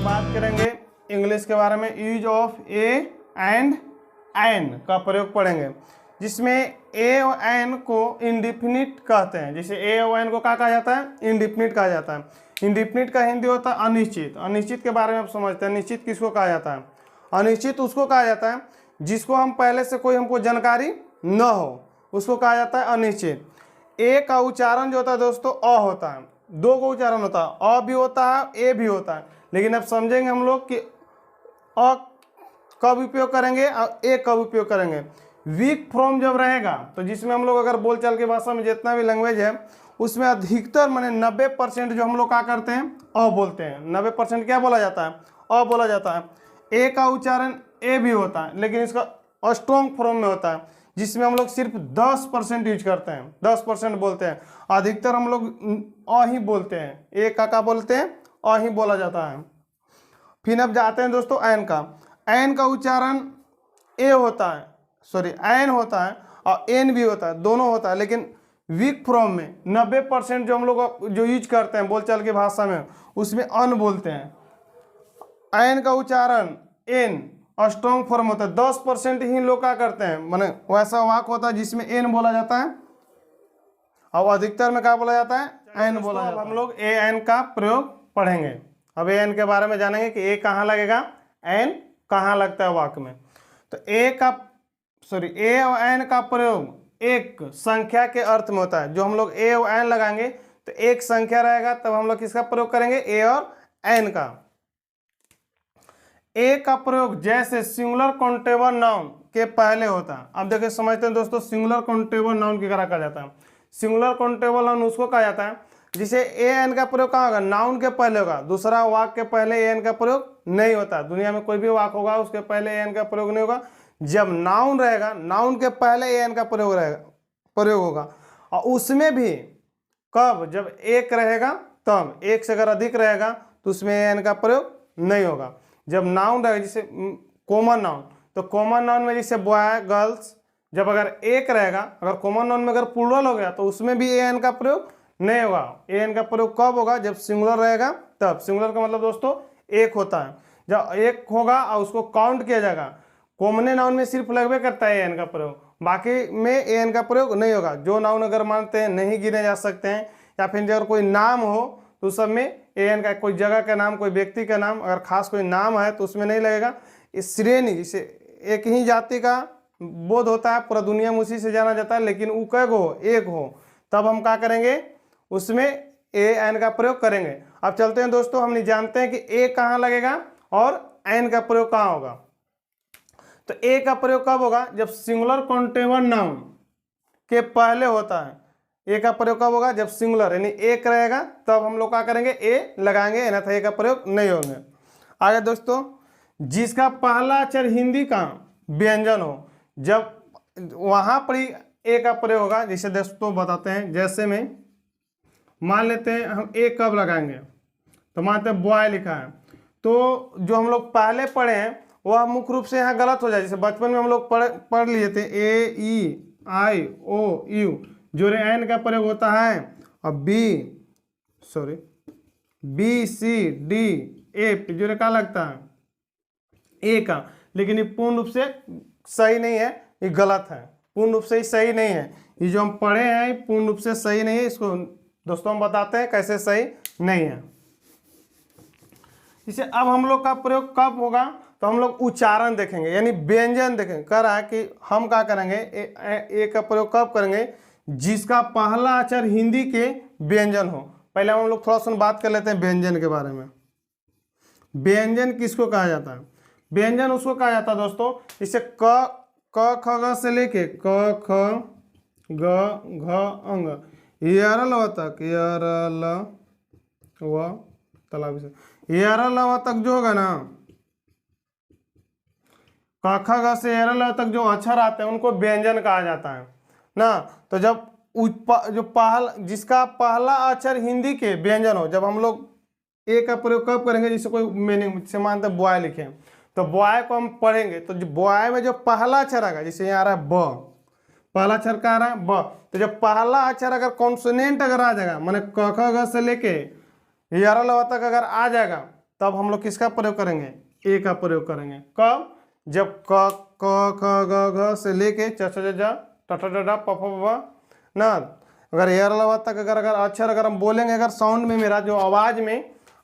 बात करेंगे इंग्लिश के बारे में। Use of a and an का प्रयोग पढ़ेंगे, जिसमें ए और एन को इंडिफिनिट कहते हैं। जैसे ए और एन को क्या कहा जाता है? इंडिफिनिट कहा जाता है। इंडिफिनिट का हिंदी होता है अनिश्चित। अनिश्चित के बारे में आप समझते हैं। निश्चित किसको कहा जाता है? अनिश्चित उसको कहा जाता है जिसको हम पहले से कोई हमको जानकारी न हो, उसको कहा जाता है अनिश्चित। ए का उच्चारण जो होता है दोस्तों अ होता है। दो का उच्चारण होता है, अ भी होता है, ए भी होता है। लेकिन अब समझेंगे हम लोग कि अ कब उपयोग करेंगे और ए कब उपयोग करेंगे। वीक फॉर्म जब रहेगा तो जिसमें हम लोग अगर बोलचाल की भाषा में जितना भी लैंग्वेज है उसमें अधिकतर माने 90% जो हम लोग क्या करते हैं अ बोलते हैं। 90% क्या बोला जाता है? अ बोला जाता है। ए का उच्चारण ए भी होता है लेकिन इसका स्ट्रॉन्ग फॉर्म में होता है, जिसमें हम लोग सिर्फ 10% यूज करते हैं, 10% बोलते हैं। अधिकतर हम लोग अ ही बोलते हैं। ए का बोलते हैं अ ही बोला जाता है। फिर अब जाते हैं दोस्तों एन का। एन का उच्चारण ए होता है, सॉरी एन होता है और एन भी होता है, दोनों होता है। लेकिन वीक फॉर्म में 90% जो हम लोग जो यूज करते हैं बोलचाल की भाषा में उसमें अन बोलते हैं। एन का उच्चारण एन और स्ट्रॉन्ग फॉर्म होता है। 10% ही लोग क्या करते हैं माने वैसा वाक होता है जिसमें एन बोला जाता है और अधिकतर में क्या बोला जाता है? एन बोला जाता है। हम लोग ए एन का प्रयोग पढ़ेंगे। अब ए एन के बारे में जानेंगे कि ए कहाँ लगेगा, एन कहाँ लगता है वाक्य में। तो ए और एन का प्रयोग एक संख्या के अर्थ में होता है। जो हम लोग ए और एन लगाएंगे तो एक संख्या रहेगा, तब हम लोग किसका प्रयोग करेंगे? ए और एन का। ए का प्रयोग जैसे सिंगुलर काउंटेबल नाउन के पहले होता है। अब देखिए समझते हैं दोस्तों सिंगुलर काउंटेबल नाउन की तरह कहा जाता है। सिंगुलर काउंटेबल नाउन उसको कहा जाता है जिसे ए एन का प्रयोग कहाँ होगा? नाउन के पहले होगा। दूसरा वाक्य के पहले ए एन का प्रयोग नहीं होता। दुनिया में कोई भी वाक्य होगा उसके पहले ए एन का प्रयोग नहीं होगा। जब नाउन रहेगा, नाउन के पहले ए एन का प्रयोग होगा। और उसमें भी कब? जब एक रहेगा तब। एक से अगर अधिक रहेगा तो उसमें ए एन का प्रयोग नहीं होगा। जब नाउन रहेगा जैसे कॉमन नाउन, तो कॉमन नाउन में जैसे बॉय गर्ल्स, जब अगर एक रहेगा, अगर कॉमन नाउन में अगर प्लूरल हो गया तो उसमें भी ए एन का प्रयोग नहीं होगा। ए एन का प्रयोग कब होगा? जब सिंगुलर रहेगा तब। सिंगुलर का मतलब दोस्तों एक होता है। जब एक होगा और उसको काउंट किया जाएगा। कॉमन नाउन में सिर्फ लगभग करता है ए एन का प्रयोग, बाकी में ए एन का प्रयोग नहीं होगा। जो नाउन अगर मानते हैं नहीं गिने जा सकते हैं, या फिर अगर कोई नाम हो तो सब में ए एन का, कोई जगह का नाम, कोई व्यक्ति का नाम, अगर खास कोई नाम है तो उसमें नहीं लगेगा। इस श्रेणी जैसे एक ही जाति का बोध होता है, पूरा दुनिया में उसी से जाना जाता है, लेकिन वो कै गो हो? एक हो, तब हम क्या करेंगे? उसमें ए एन का प्रयोग करेंगे। अब चलते हैं दोस्तों, हम नहीं जानते हैं कि ए कहाँ लगेगा और एन का प्रयोग कहाँ होगा। तो ए का प्रयोग कब होगा? जब सिंगुलर काउंटेबल नाउन के पहले होता है। ए का प्रयोग कब होगा? जब सिंगुलर यानी एक रहेगा तब हम लोग क्या करेंगे? ए लगाएंगे, अन्यथा ए का प्रयोग नहीं होंगे। आगे दोस्तों, जिसका पहला अक्षर हिंदी का व्यंजन हो, जब वहां पर ही ए का प्रयोग होगा। जैसे दोस्तों बताते हैं, जैसे में मान लेते हैं हम ए कब लगाएंगे, तो मानते हैं बॉय लिखा है, तो जो हम लोग पहले पढ़े हैं वह मुख्य रूप से यहाँ गलत हो जाए। जैसे बचपन में हम लोग पढ़ लिए थे ए ई आई ओ यू, जो एन का प्रयोग होता है, और बी सी डी ए जो क्या लगता है? ए का। लेकिन ये पूर्ण रूप से सही नहीं है, ये गलत है। पूर्ण रूप से ही सही नहीं है। ये जो हम पढ़े हैं पूर्ण रूप से सही नहीं है। इसको दोस्तों हम बताते हैं कैसे सही नहीं है। इसे अब हम लोग का प्रयोग कब होगा? तो हम लोग उच्चारण देखेंगे, यानी व्यंजन देखेंगे। कह रहा है कि हम क्या करेंगे? ए का प्रयोग कब करेंगे? जिसका पहला अक्षर हिंदी के व्यंजन हो। पहले हम लोग थोड़ा सा बात कर लेते हैं व्यंजन के बारे में। व्यंजन किसको कहा जाता है? व्यंजन उसको कहा जाता है दोस्तों, इसे क ख ग से लेके क ख ग घ अंग यरल व तक, यरल व तलाब से यरल व तक जो होगा ना, क ख ग से यरल व तक जो अक्षर आते हैं उनको व्यंजन कहा जाता है ना। तो जब जिसका पहला अक्षर हिंदी के व्यंजन हो, जब हम लोग ए का प्रयोग कब करेंगे? जैसे कोई मीनिंग से मानते हैं बॉय लिखे, तो बॉय को हम पढ़ेंगे तो जो बॉय में जो पहला अक्षर आएगा, जैसे यहाँ आ रहा है ब, पहला अक्षर का आ रहा है ब, तो जब पहला अक्षर अगर कॉन्सोनेंट अगर आ जाएगा, माने क ख ग से लेके यरल व तक अगर आ जाएगा, तब हम लोग किसका प्रयोग करेंगे, ए का प्रयोग करेंगे। कब, जब क क ख ग घ से लेके च छ ज झ ट ठ ड ढ प फ ब ना, अगर एयर लवा तक अगर अगर अक्षर अगर हम बोलेंगे, अगर साउंड में मेरा जो आवाज में,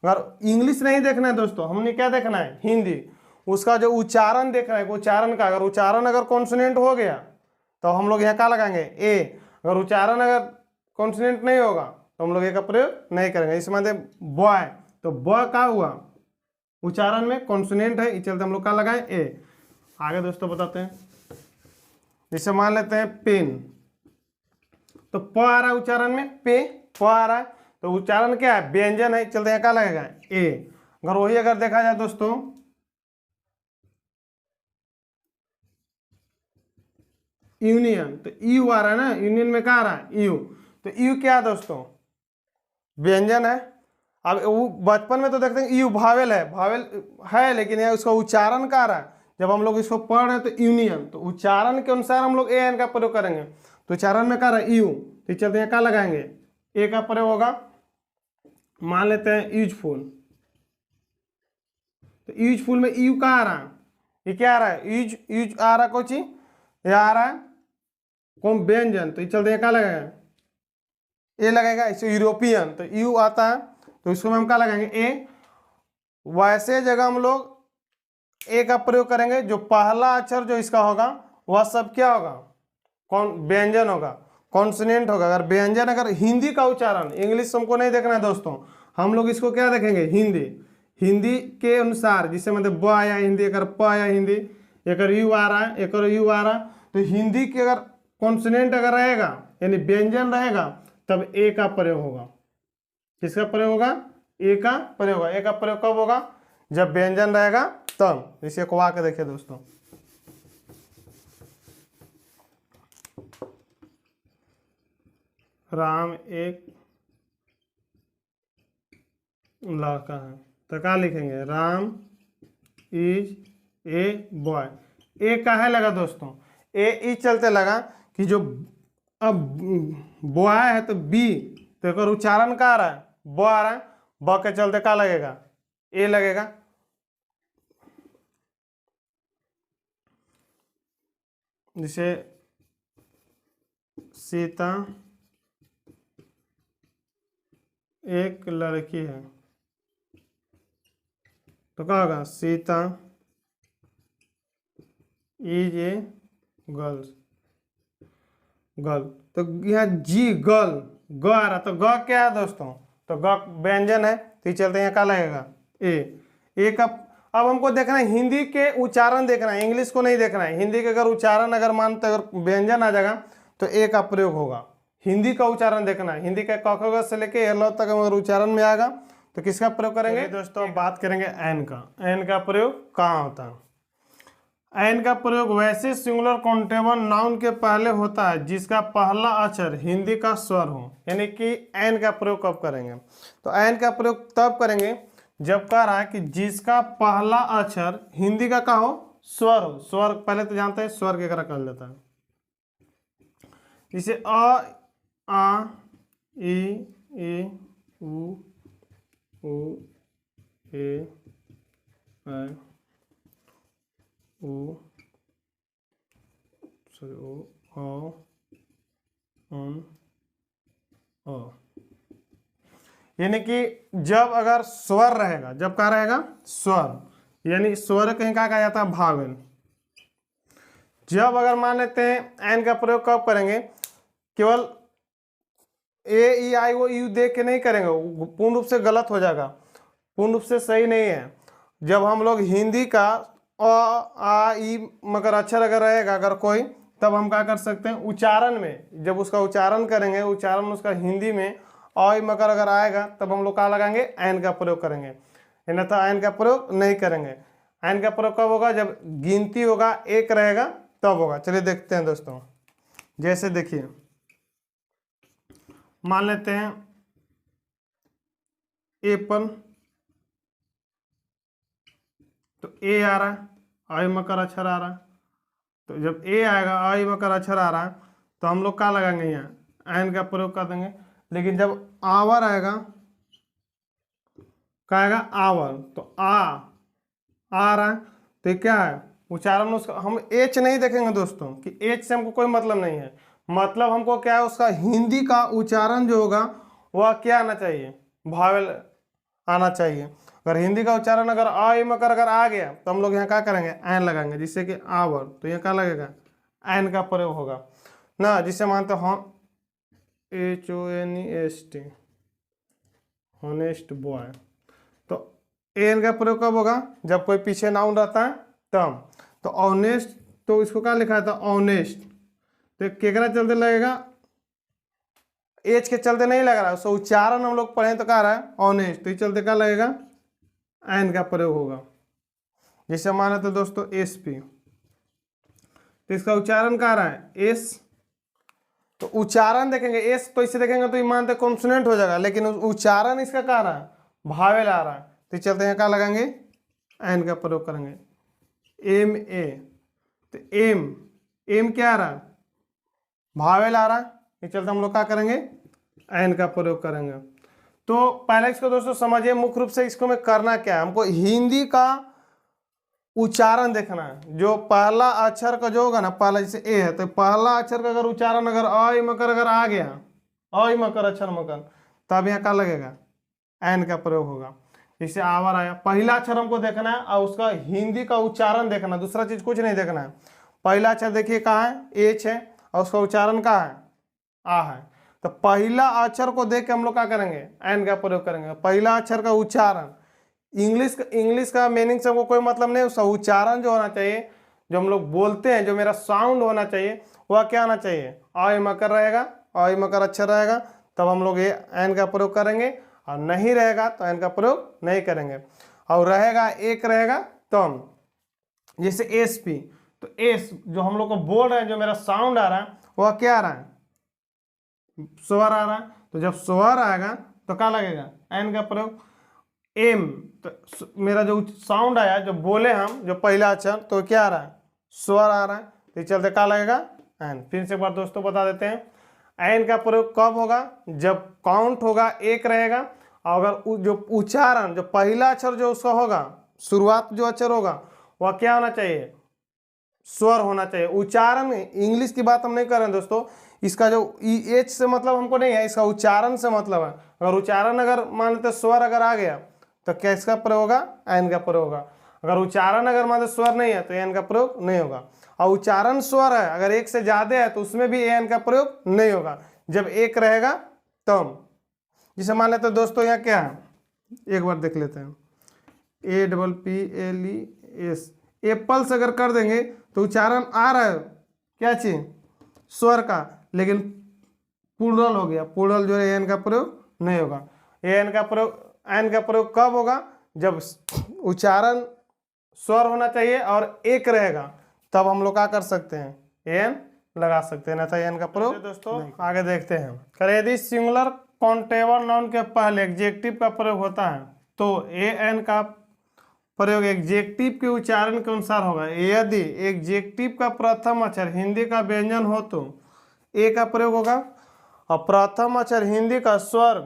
अगर इंग्लिश नहीं देखना है दोस्तों, हमने क्या देखना है, हिंदी, उसका जो उच्चारण देखना है, उच्चारण का अगर उच्चारण अगर कॉन्सोनेंट हो गया तो हम लोग यहाँ क्या लगाएंगे, ए। अगर उच्चारण अगर कॉन्सोनेंट नहीं होगा तो हम लोग ए का प्रयोग नहीं करेंगे। इस माने बॉय, तो ब का हुआ उच्चारण में कॉन्सोनेंट है, इस चलते हम लोग क्या लगाएं, ए। आगे दोस्तों बताते हैं, जैसे मान लेते हैं पेन, तो प आ रहा है उच्चारण में, पे प आ रहा है, तो उच्चारण क्या है, व्यंजन है, चलते हैं क्या लगेगा, ए। अगर वही अगर देखा जाए दोस्तों यूनियन, तो यू आ रहा है ना, यूनियन में क्या आ रहा है, यू, तो यू क्या है दोस्तों, व्यंजन है। अब वो बचपन में तो देखते हैं यू भावेल है, भावेल है, लेकिन यहाँ उसका उच्चारण क्या आ रहा है, जब हम लोग इसको पढ़ रहे हैं तो यूनियन, तो उच्चारण के अनुसार हम लोग ए एन का प्रयोग करेंगे, तो उच्चारण में क्या रहा है, यू, तो चलते हैं क्या लगाएंगे, ए का प्रयोग होगा। मान लेते हैं यूजफुल, तो यूजफुल में यू का आ रहा है, ये क्या आ रहा है, यूज, यूज आ रहा है, कोची ये आ रहा है कौन, व्यंजन, तो ये चलते हैं क्या लगाएगा, ए लगेगा। इसे यूरोपियन, तो यू आता है, तो इसको हम क्या लगाएंगे, ए। वैसे जगह हम लोग ए का प्रयोग करेंगे, जो पहला अक्षर जो इसका होगा वह सब क्या होगा, कौन, व्यंजन होगा, कॉन्सोनेंट होगा। अगर व्यंजन, अगर हिंदी का उच्चारण, इंग्लिश हमको नहीं देखना है दोस्तों, हम लोग इसको क्या देखेंगे, हिंदी, हिंदी के अनुसार, जिससे मतलब ब आया हिंदी, अगर प आया हिंदी, एक यू आ रहा है, एक यू आ रहा है, तो हिंदी के अगर कॉन्सोनेंट अगर रहेगा यानी व्यंजन रहेगा तब ए का प्रयोग होगा। किसका प्रयोग होगा, ए का प्रयोग होगा। ए का प्रयोग कब होगा, जब व्यंजन रहेगा तब। इसे को आके देखिए दोस्तों, राम एक लड़का है, तो क्या लिखेंगे, राम इज ए बॉय। ए काहे लगा दोस्तों, ए इस चलते लगा कि जो अब बॉय है तो बी, तो एक उच्चारण का आ रहा है, ब आ रहा है, ब के चलते क्या लगेगा, ए लगेगा। जैसे सीता एक लड़की है, तो क्या होगा, Sita is a girls, girl, तो यहाँ जी गर्ल, ग आ रहा, तो ग क्या है दोस्तों, तो ग व्यंजन है, तो चलते यहाँ क्या लगेगा, ए का। अब हमको देखना है हिंदी के उच्चारण देखना है, इंग्लिश को नहीं देखना है। हिंदी के अगर उच्चारण अगर मानते अगर व्यंजन आ जाएगा तो ए का प्रयोग होगा। हिंदी का उच्चारण देखना है, हिंदी के क ख ग से लेके ल तक अगर उच्चारण में आएगा तो किसका प्रयोग करेंगे दोस्तों, बात करेंगे एन का। एन का प्रयोग कहाँ होता है, एन का प्रयोग वैसे सिंगुलर काउंटेबल नाउन के पहले होता है जिसका पहला अक्षर हिंदी का स्वर हो। यानी कि एन का प्रयोग कब करेंगे, तो एन का प्रयोग तब करेंगे जब कह रहा है कि जिसका पहला अक्षर हिंदी का हो, स्वर हो। स्वर पहले तो जानते हैं स्वर के तरह कर लेता है, जैसे अ आ ई उ ए ऐ ओ सॉरी ओ अन अ। यानी कि जब अगर स्वर रहेगा, जब क्या रहेगा स्वर, यानी स्वर कहीं कहा जाता है भावेल। जब अगर मान लेते हैं एन का प्रयोग कब करेंगे, केवल ए ई आई ओ यू देख के नहीं करेंगे, पूर्ण रूप से गलत हो जाएगा, पूर्ण रूप से सही नहीं है। जब हम लोग हिंदी का अ आ ई मगर अक्षर अगर रहेगा अगर कोई, तब हम क्या कर सकते हैं उच्चारण में, जब उसका उच्चारण करेंगे, उच्चारण उसका हिंदी में अ मगर अगर आएगा तब हम लोग क्या लगाएंगे, एन का प्रयोग करेंगे, अन्यथा एन का प्रयोग नहीं करेंगे। एन का प्रयोग कब होगा, जब गिनती होगा एक रहेगा तब होगा। चलिए देखते हैं दोस्तों, जैसे देखिए मान लेते हैं एप्पल, तो ए आ रहा है, आई मकर अक्षर आ रहा है, तो जब ए आएगा आई मकर अक्षर आ रहा है तो हम लोग क्या लगाएंगे, यहाँ एन का प्रयोग कर देंगे। लेकिन जब आवर आएगा क्या आएगा आवर, तो आ रहा है, तो ये क्या है उच्चारण उसका। हम एच नहीं देखेंगे दोस्तों कि एच से हमको कोई मतलब नहीं है, मतलब हमको क्या है उसका हिंदी का उच्चारण जो होगा वह क्या आना चाहिए, भावेल आना चाहिए। अगर हिंदी का उच्चारण अगर आ मकर अगर आ गया तो हम लोग यहाँ क्या करेंगे एन लगाएंगे, जिससे कि आवर, तो यहाँ क्या लगेगा एन का प्रयोग होगा ना, जिसे मानते हम HONEST हॉनेस्ट बॉय। तो एन का प्रयोग कब होगा जब कोई पीछे नाउन रहता है तब। तो ऑनेस्ट, तो इसको क्या लिखा था ऑनेस्ट, तो केकरा चलते लगेगा एच के चलते नहीं लग रहा है, उसका उच्चारण हम लोग पढ़े तो क्या रहा है ऑनेस्ट, तो इस चलते क्या लगेगा एन का प्रयोग होगा। जैसे माना तो दोस्तों SP, तो इसका उच्चारण क्या रहा है एस, तो उच्चारण देखेंगे एस तो इसे देखेंगे तो ये मानते कॉन्सोनेंट हो जाएगा, लेकिन उच्चारण इसका क्या रहा है भावेल आ रहा है, तो चलते हैं क्या लगाएंगे एन का प्रयोग करेंगे MA, तो एम क्या आ रहा है भावेल आ रहा है, ये चलते हम लोग क्या करेंगे एन का प्रयोग करेंगे। तो पहले इसको दोस्तों समझिए मुख्य रूप से इसको में करना क्या है, हमको हिंदी का उच्चारण देखना है। जो पहला अक्षर का जो होगा ना, पहला जैसे ए है तो पहला अक्षर का अगर उच्चारण अगर अ मकर अगर आ गया अ मकर अक्षर मकर, तब यहाँ क्या लगेगा एन का प्रयोग होगा। जैसे आवर आया, पहला अक्षर हमको देखना है और उसका हिंदी का उच्चारण देखना है, दूसरा चीज कुछ नहीं देखना है। पहला अक्षर देखिए कहाँ है एच है और उसका उच्चारण कहाँ है आ है, तो पहला अक्षर को देख के हम लोग क्या करेंगे एन का प्रयोग करेंगे। पहला अक्षर का उच्चारण, इंग्लिश का मीनिंग से हमको कोई मतलब नहीं, उसका उच्चारण जो होना चाहिए, जो हम लोग बोलते हैं जो मेरा साउंड होना चाहिए वह क्या आना चाहिए आ मकर रहेगा, आ मकर अक्षर रहेगा, तब हम लोग ये एन का प्रयोग करेंगे, और नहीं रहेगा तो एन का प्रयोग नहीं करेंगे। और रहेगा एक रहेगा तो जैसे SP, तो एस जो हम लोग को बोल रहे हैं जो मेरा साउंड आ रहा है वह क्या आ रहा है स्वर आ रहा है, तो जब स्वर आएगा तो क्या लगेगा एन का प्रयोग। एम, तो मेरा जो साउंड आया जो बोले हम जो पहला अक्षर तो क्या आ रहा है स्वर आ रहा है, तो चलते क्या लगेगा एन। फिर से एक बार दोस्तों बता देते हैं एन का प्रयोग कब होगा जब काउंट होगा एक रहेगा, और अगर जो उच्चारण जो पहला अक्षर जो उसका होगा शुरुआत जो अक्षर होगा वह क्या होना चाहिए स्वर होना चाहिए। उच्चारण इंग्लिश की बात हम नहीं कर रहे हैं दोस्तों, इसका जो एच से मतलब हमको नहीं है, इसका उच्चारण से मतलब है। अगर उच्चारण अगर मान लेते स्वर अगर आ गया तो क्या इसका प्रयोग होगा एन का प्रयोग होगा। अगर उच्चारण अगर मान लेते स्वर नहीं है तो एन का प्रयोग नहीं होगा, और उच्चारण स्वर है अगर एक से ज्यादा है तो उसमें भी एन का प्रयोग नहीं होगा जब एक रहेगा तब। जिसे मान लेते दोस्तों यहाँ क्या है एक बार देख लेते हैं APPLES, एप्पल से अगर कर देंगे तो उच्चारण आ रहा है क्या चीज स्वर का, लेकिन प्लूरल हो गया, प्लूरल जो है एन का प्रयोग नहीं होगा। एन का प्रयोग कब होगा जब उच्चारण स्वर होना चाहिए और एक रहेगा, तब हम लोग क्या कर सकते हैं एन लगा सकते हैं, ना एन का प्रयोग। दोस्तों आगे देखते हैं, कर यदि सिंगुलर काउंटेबल नाउन के पहले एडजेक्टिव का प्रयोग होता है तो एन का प्रयोग एडजेक्टिव के उच्चारण के अनुसार होगा। यदि एडजेक्टिव का प्रथम अक्षर हिंदी का व्यंजन हो तो ए का प्रयोग होगा, और प्रथम अक्षर हिंदी का स्वर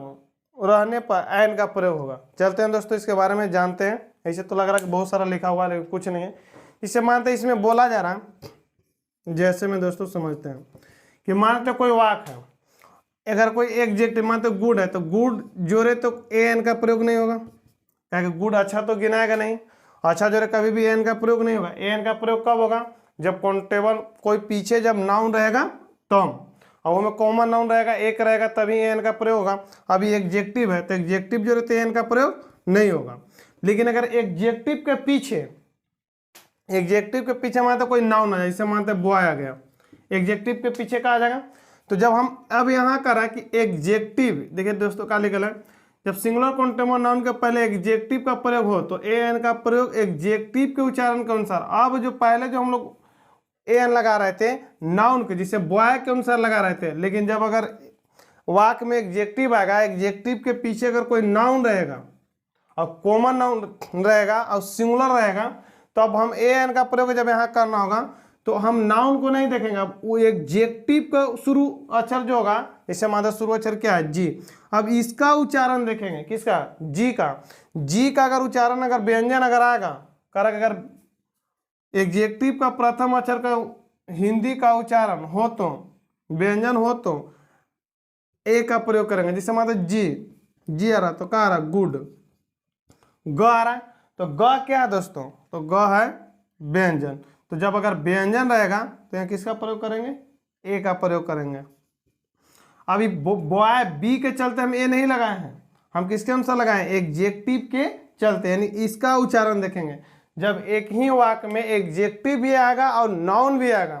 रहने पर एन का प्रयोग होगा। चलते हैं दोस्तों इसके बारे में जानते हैं। ऐसे तो लग रहा है कि बहुत सारा लिखा हुआ है लेकिन कुछ नहीं है, इसे मानते हैं इसमें बोला जा रहा है। जैसे में दोस्तों समझते हैं कि मानते कोई वाक है, अगर कोई एडजेक्टिव मानते गुड है तो गुड जोड़े तो एन का प्रयोग नहीं होगा, क्या गुड अच्छा तो गिनाएगा नहीं, अच्छा जोड़े कभी भी एन का प्रयोग नहीं होगा। एन का प्रयोग कब होगा जब काउंटेबल कोई पीछे जब नाउन रहेगा तब, और वो में कॉमन नाउन रहेगा एक रहेगा तभी एन का प्रयोग होगा। अभी एडजेक्टिव है तो एडजेक्टिव जो रहते हैं एन का प्रयोग नहीं होगा। लेकिन अगर एडजेक्टिव के पीछे मानते कोई नाउन आ जाए, जैसे मानते बॉय आ गया, एडजेक्टिव के पीछे क्या आ जाएगा, तो जब हम अब यहाँ कर रहा है कि एडजेक्टिव देखिए दोस्तों क्या लिखा है, जब सिंगुलर काउंटेबल नाउन के पहले एडजेक्टिव का प्रयोग हो तो एन का प्रयोग एडजेक्टिव के उच्चारण के अनुसार। अब जो पहले जो हम लोग एन लगा रहे थे नाउन के जिसे बॉय के अनुसार लगा रहे थे, लेकिन जब अगर वाक में एडजेक्टिव आएगा, एडजेक्टिव के पीछे अगर कोई नाउन रहेगा और कॉमन नाउन रहेगा और सिंगुलर रहेगा, तो अब हम एन का प्रयोग जब यहाँ करना होगा तो हम नाउन को नहीं देखेंगे, अब वो एडजेक्टिव का शुरू अक्षर जो होगा, जैसे हमारा शुरू अक्षर क्या है जी, अब इसका उच्चारण देखेंगे, किसका, जी का। जी का अगर उच्चारण, अगर व्यंजन अगर आएगा, अगर एग्जेक्टिव का प्रथम अक्षर का हिंदी का उच्चारण हो तो, व्यंजन हो तो ए का प्रयोग करेंगे। जैसे मतलब जी, जी आ रहा तो क्या आ रहा, गुड। ग आ रहा है तो ग क्या है दोस्तों, तो ग है व्यंजन। तो जब अगर व्यंजन रहेगा तो यहाँ किसका प्रयोग करेंगे, ए का प्रयोग करेंगे। अभी बॉय बी के चलते हम ए नहीं लगाए हैं, हम किसके अनुसार लगाए, एग्जेक्टिव के चलते, यानी इसका उच्चारण देखेंगे। जब एक ही वाक्य में एग्जेक्टिव भी आएगा और नाउन भी आएगा,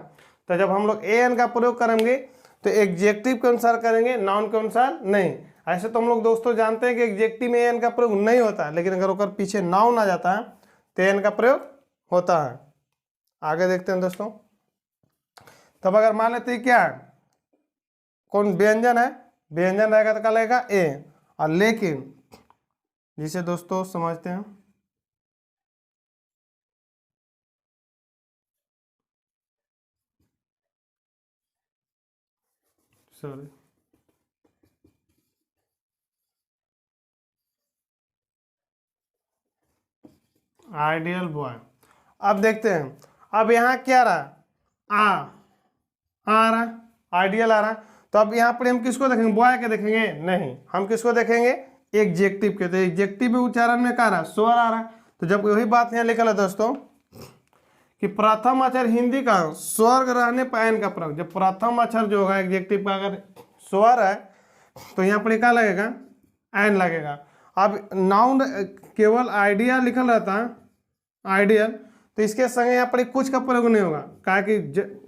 तो जब हम लोग ए एन का प्रयोग करेंगे तो एग्जेक्टिव के अनुसार करेंगे, नाउन के अनुसार नहीं। ऐसे तो हम लोग दोस्तों जानते हैं कि एग्जेक्टिव में ए एन का प्रयोग नहीं होता है, लेकिन अगर ओकर पीछे नाउन आ जाता है तो ए एन का प्रयोग होता है। आगे देखते हैं दोस्तों। तब अगर मान लेते हैं क्या है, कौन व्यंजन है, व्यंजन रहेगा तो क्या लगेगा, ए। और लेकिन जिसे दोस्तों समझते हैं, सॉरी, आइडियल बॉय। अब देखते हैं, अब यहाँ क्या रहा, आ रहा, आइडियल आ रहा। तो अब यहाँ पर हम किसको देखेंगे, बॉय के देखेंगे, नहीं, हम किसको देखेंगे, एग्जेक्टिव के। तो एग्जेक्टिव उच्चारण में क्या रहा, स्वर आ रहा है। तो जब वही बात यहाँ लिखल है दोस्तों कि प्रथम अक्षर हिंदी का स्वर रहने पर एन का प्रयोग, जब प्रथम अक्षर जो होगा एग्जेक्टिव का अगर स्वर है तो यहाँ पर क्या लगेगा, एन लगेगा। अब नाउन केवल आइडिया लिखल रहता है, आइडियल, तो इसके संगे यहाँ पर कुछ का प्रयोग नहीं होगा, कहा कि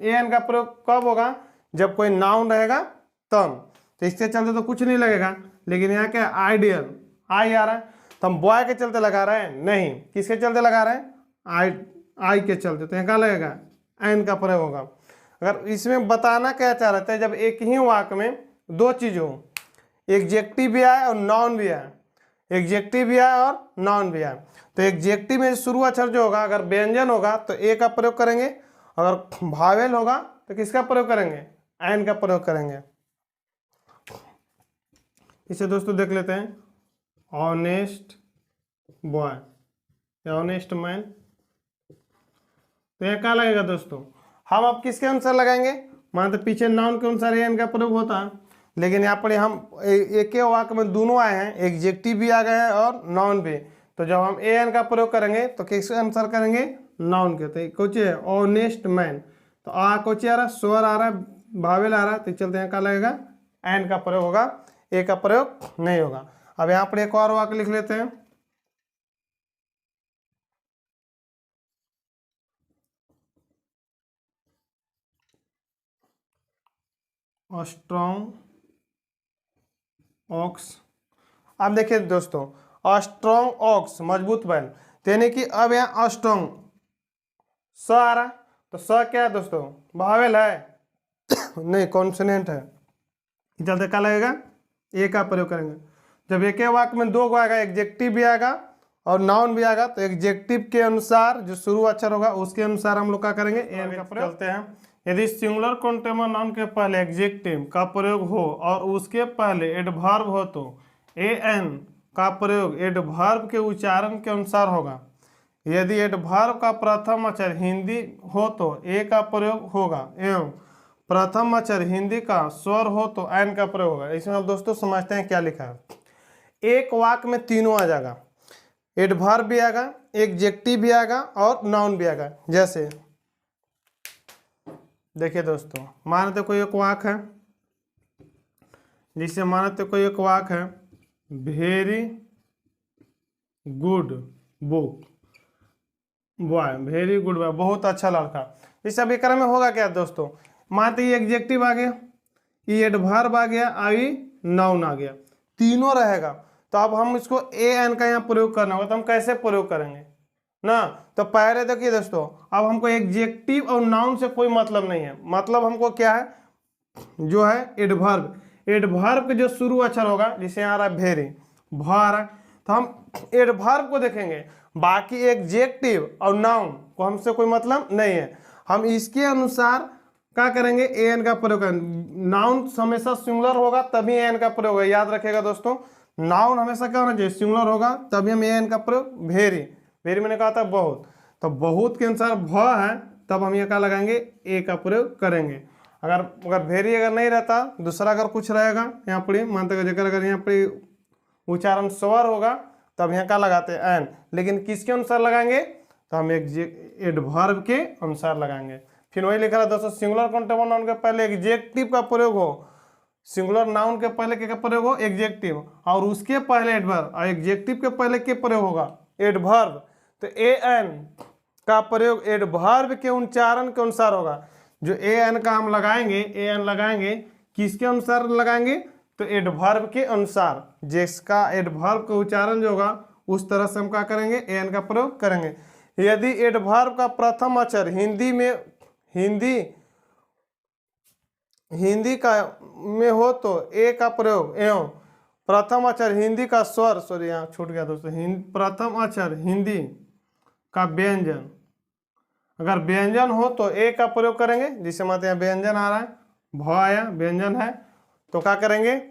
ए एन का प्रयोग कब होगा, जब कोई नाउन रहेगा तब। तो इसके चलते तो कुछ नहीं लगेगा। लेकिन यहाँ क्या, आइडियल, आई आ रहा है, तो हम बॉय के चलते लगा रहे हैं, नहीं, किसके चलते लगा रहे हैं, आई के चलते। तो यहाँ क्या लगेगा, एन का प्रयोग होगा। अगर इसमें बताना क्या चाह रहे थे, जब एक ही वाक्य में दो चीज हो, एग्जेक्टिव भी आए और नाउन भी आए, एग्जेक्टिव भी आए और नाउन भी आए, तो एग्जेक्टिव में शुरू अक्षर जो होगा अगर व्यंजन होगा तो ए का प्रयोग करेंगे, अगर भावेल होगा तो किसका प्रयोग करेंगे, एन का प्रयोग करेंगे। इसे दोस्तों देख लेते हैं, ऑनेस्ट बॉय, ऑनेस्ट मैन। तो यह क्या लगेगा दोस्तों, हम अब किसके अनुसार लगाएंगे, मान तो पीछे नाउन के अनुसार एन का प्रयोग होता है, लेकिन यहाँ पर हम एक ही वाक्य में दोनों आए हैं, एग्जेक्टिव भी आ गए हैं और नाउन भी। तो जब हम ए एन का प्रयोग करेंगे तो किसके अनुसार करेंगे, नाउन के। तो कोची है, ऑनेस्ट मैन, तो आ कोची आ रहा, स्वर आ रहा, भावेल आ रहा, तो चलते हैं क्या लगेगा, एन का प्रयोग होगा, ए का प्रयोग नहीं होगा। अब यहाँ पर एक और वाक्य लिख लेते हैं, स्ट्रॉन्ग ऑक्स। अब देखिए दोस्तों, स्ट्रॉन्ग ऑक्स, मजबूत बैल, यानी कि अब यहाँ स्ट्रॉन्ग स आ रहा, तो स क्या है दोस्तों, भावेल है नहीं, कॉन्सोनेंट है, चलते क्या लगेगा, ए का प्रयोग करेंगे। जब एक वाक्य में दो को आएगा, एग्जेक्टिव भी आएगा और नाउन भी आएगा, तो एग्जेक्टिव के अनुसार जो शुरू अक्षर होगा उसके अनुसार हम लोग क्या करेंगे, ए का प्रयोग करते हैं। यदि सिंगुलर काउंटेबल नाउन के पहले एग्जेक्टिव का प्रयोग हो और उसके पहले एडवर्ब हो तो ए एन का प्रयोग एडवर्ब के उच्चारण के अनुसार होगा। यदि एडवर्ब का प्रथम अक्षर हिंदी हो तो ए का प्रयोग होगा, एवं प्रथम अक्षर हिंदी का स्वर हो तो एन का प्रयोग होगा। इसमें हम दोस्तों समझते हैं क्या लिखा है। एक वाक्य में तीनों आ जाएगा, एडवर्ब भी आएगा, एग्जेक्टिव भी आएगा और नाउन भी आएगा। जैसे देखिए दोस्तों, मानते कोई एक वाक्य है, जिसे मानते कोई एक वाक्य है, very good book boy, very good boy, बहुत अच्छा लड़का। इस समीकरण में होगा क्या दोस्तों, मानते ये एग्जेक्टिव आ गया, ये एडवर्ब आ गया, आई नाउन आ गया, तीनों रहेगा। तो अब हम इसको ए एन का यहाँ प्रयोग करना होगा, तो हम कैसे प्रयोग करेंगे ना। तो पहले देखिए दोस्तों, अब हमको एग्जेक्टिव और नाउन से कोई मतलब नहीं है, मतलब हमको क्या है, जो है एडवर्ब, एडवर्ब के जो शुरू अक्षर होगा, जिसे आ रहा है वेरी, भ आ रहा है, तो हम एडवर्ब को देखेंगे, बाकी एग्जेक्टिव और नाउन को हमसे कोई मतलब नहीं है। हम इसके अनुसार क्या करेंगे, ए एन का प्रयोग करेंगे। नाउन हमेशा सिंगुलर होगा तभी ए एन का प्रयोग होगा, याद रखिएगा दोस्तों। नाउन हमेशा क्या होना चाहिए, सिंगुलर होगा तभी हम ए एन का प्रयोग। वेरी, वेरी मैंने कहा था बहुत, तो बहुत के अनुसार भ है तब हम ये क्या लगाएंगे, ए का प्रयोग करेंगे। अगर वेरी अगर नहीं रहता, दूसरा अगर कुछ रहेगा यहाँ पर, मानते जगह अगर यहाँ पर उच्चारण स्वर होगा तब यहाँ क्या लगाते हैं, एन। लेकिन किसके अनुसार लगाएंगे, तो हम एडवर्ब के अनुसार लगाएंगे। फिर वही लिखा है दोस्तों, सिंगुलर काउंटेबल नाउन के पहले एग्जेक्टिव का प्रयोग हो। सिंगुलर नाउन के पहले क्या प्रयोग हो, एग्जेक्टिव, और उसके पहले एडवर्ब, और एग्जेक्टिव के पहले क्या प्रयोग होगा, एडवर्ब। तो ए एन का प्रयोग एडवर्ब के उच्चारण के अनुसार होगा। जो ए एन का हम लगाएंगे, ए एन लगाएंगे किसके अनुसार लगाएंगे, तो एडवर्ब के अनुसार। जिसका एडवर्ब का उच्चारण जो होगा उस तरह से हम क्या करेंगे, ए एन का प्रयोग करेंगे। यदि एडवर्ब का प्रथम अक्षर हिंदी का में हो तो ए का प्रयोग एवं प्रथम अक्षर हिंदी का स्वर, सॉरी यहाँ छूट गया दोस्तों, प्रथम अक्षर हिंदी का व्यंजन, अगर व्यंजन हो तो ए का प्रयोग करेंगे। जिससे माते यहाँ व्यंजन आ रहा है, भ आया, व्यंजन है, तो क्या करेंगे,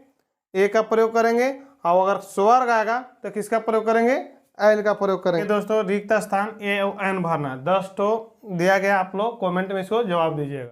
ए का प्रयोग करेंगे। और अगर स्वर आएगा तो किसका प्रयोग करेंगे, एल का प्रयोग करेंगे। दोस्तों रिक्त स्थान ए और एन भरना 10 तो दिया गया, आप लोग कमेंट में इसको जवाब दीजिएगा।